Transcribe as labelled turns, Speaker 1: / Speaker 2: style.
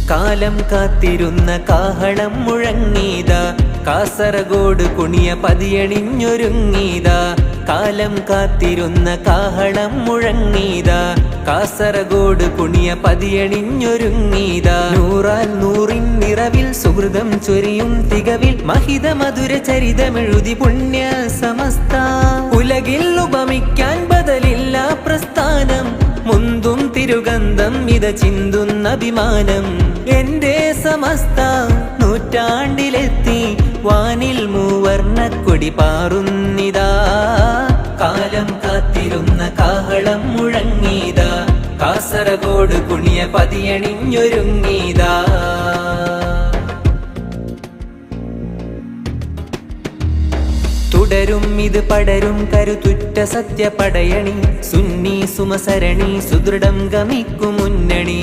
Speaker 1: കാലം കാത്തിരുന്ന കാഹളം മുഴങ്ങീതാ, കാസർഗോഡ് കുണിയ പതിയണിഞ്ഞൊരുങ്ങീതാ. കാലം കാത്തിരുന്ന കാഹളം മുഴങ്ങീതാ, കാസർഗോഡ് കുണിയ പതിയണിഞ്ഞൊരുങ്ങീതാ. നൂറാൽ നൂറിൻ നിറവിൽ സുഹൃതം ചൊരിയും തികവിൽ മഹിത മധുര ചരിതമെഴുതി പുണ്യ സമസ്ത. ഉലകിൽ ഉപമിക്കാൻ ബദലില്ല പ്രസ്ഥാനം, മുന്തും തിരുഗന്ധം ഇത ചിന്തുന്ന അഭിമാനം. എന്റെ സമസ്ത നൂറ്റാണ്ടിലെത്തി, വാനിൽ മൂവർണ്ണക്കൊടി പാറുന്നിതാ. കാലം കാത്തിരുന്ന കാഹളം മുഴങ്ങീതാ, കാസർഗോഡ് കുണിയ പതിയണിഞ്ഞൊരുങ്ങീതാ. തുടരും ഇത് പടരും കരുത്തുറ്റ സത്യപടയണി, സുന്നി സുമസരണി സുദൃഢം ഗമിക്കും മുന്നണി.